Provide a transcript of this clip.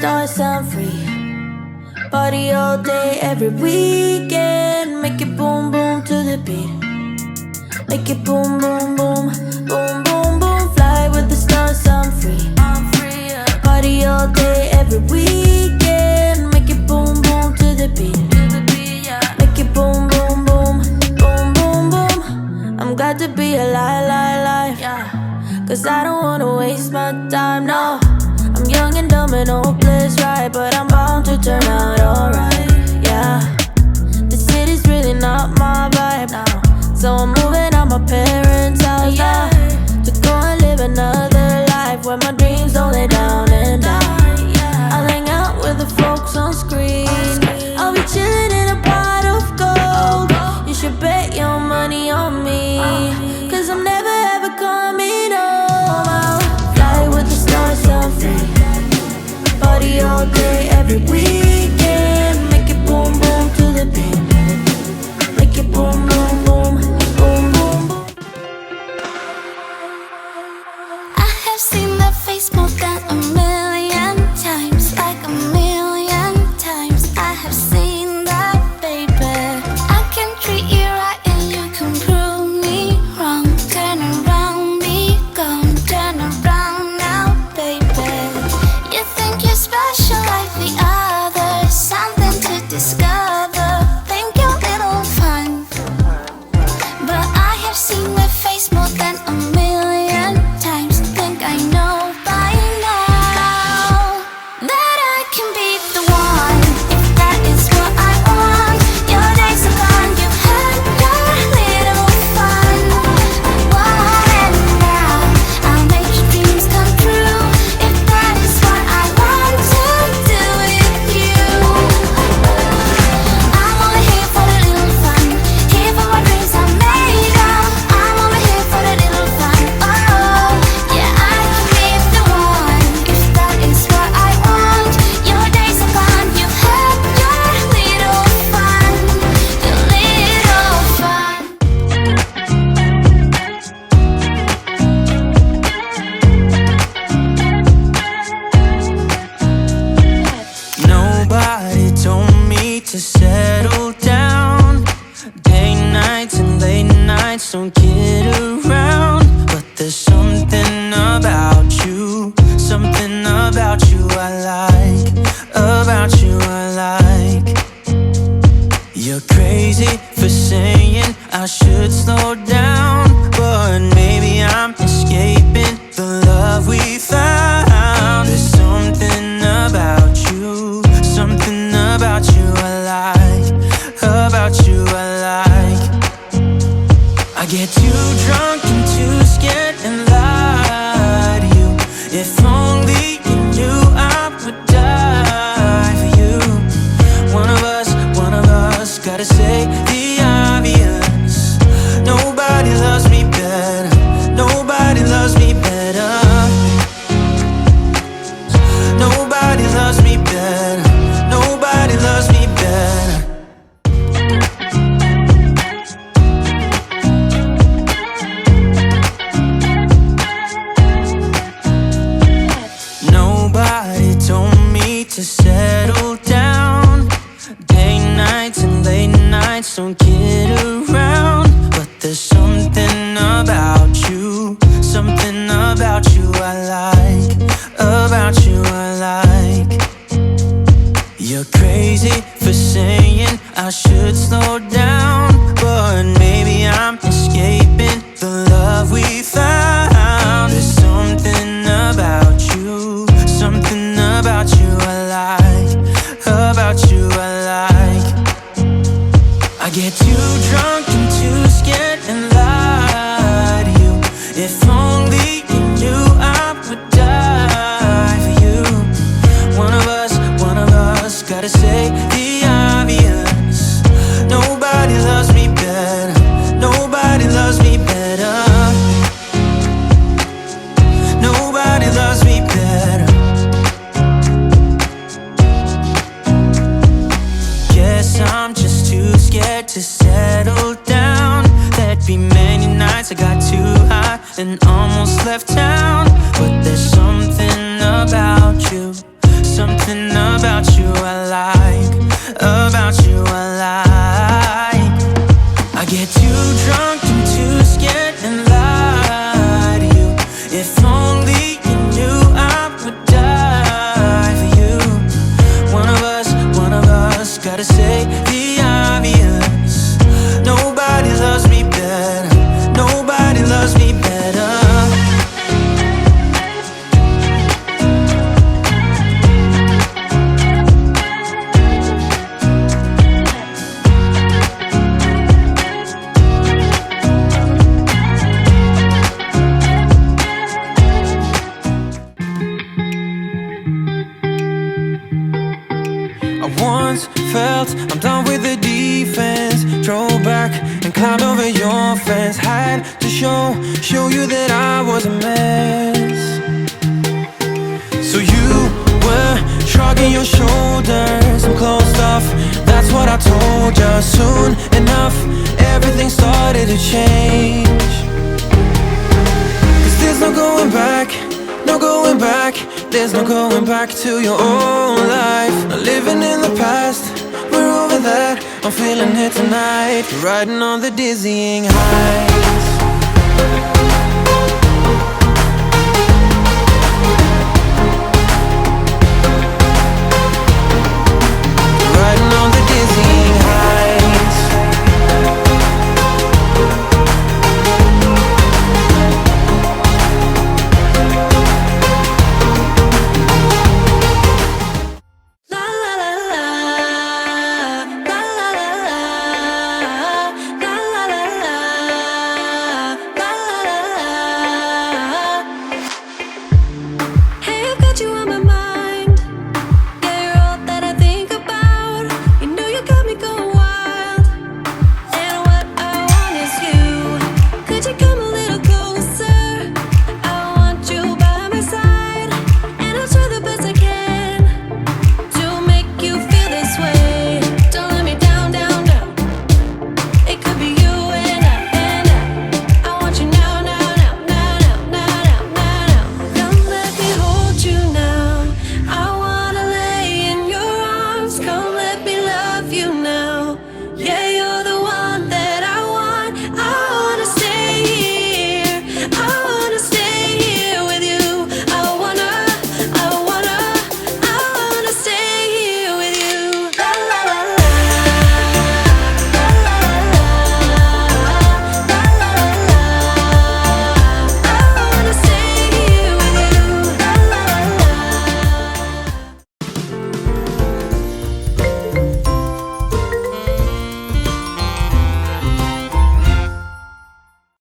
stars, I'm free. Party all day, every weekend. Make it boom, boom to the beat. Make it boom, boom, boom, boom, boom, boom. Fly with the stars, I'm free. Party all day, every weekend. Make it boom, boom to the beat. Make it boom, boom, boom, boom, boom, boom. I'm glad to be alive, cause I don't wanna waste my time, no. I'm young and dumb and hopeless, right? But I'm bound to turn out alright, yeah. The city's really not my vibe now, so I'm moving out my parents' house now, to go and live another life where my dreams don't lay down and die. I'll hang out with the folks on screen. I'll be chilling in a pot of gold. You should bet your money on me, cause I'm never ever coming home. I'll fly with the stars, I'm free. Party all day, every weekend. Make it boom, boom to the beat. Make it boom, boom, boom, boom, boom, boom. I have seen that face more than a million times, like a million times. I have seen that, baby. I can treat you right and you can prove me wrong. Turn around, be gone. Turn around now, baby. You think you're special like the others, something to discover. Think you're little fun, but I have seen that face more than a million times. Think I know by now that I can be the one, if that is what I want. Your days are gone, you've had your little fun. I want it now, I'll make your dreams come true, if that is what I want to do with you. I'm over here for the little fun, here for my dreams I made up. I'm over here for the little fun, oh yeah, I can be the one, if that is what I want. Your days are gone, you've had your little fun, your little fun. Nobody told me to settle down. Day nights and late nights don't kid around. But there's something about you, something about you I like, about you I like. You're crazy for saying I should slow down, but maybe I'm escaping the love we found. There's something about you, something about you I like, about you I like. I get too drunk and too scared and lie to you. If only you knew I would die for you. One of us gotta say the obvious. Nobody loves me better, nobody loves me better. Nobody loves me better, nobody loves me better. Nobody told me to settle down. Day nights and late nights don't kid around. But there's something about you, something about you I like, about you I like. You're crazy for saying I should slow down, but maybe I'm escaping the love we found. There's something about you, something about you I like, about you I like. I get too drunk and too scared and lie to you. If only you knew I would die for you. One of us gotta say the obvious. Nobody loves me better, nobody loves me better. Nobody loves me better. Guess I'm just too scared to settle the obvious. Nobody loves me better. Nobody loves me better. I once felt I'm done with the defense. Drove back and climbed over your fence. Had to show you that I was a mess. So you were shrugging your shoulders and closed off. That's what I told you. Soon enough, everything started to change. 'Cause there's no going back, no going back. There's no going back to your old life. Not living in the past, we're over that. I'm feeling it tonight, riding on the dizzying heights.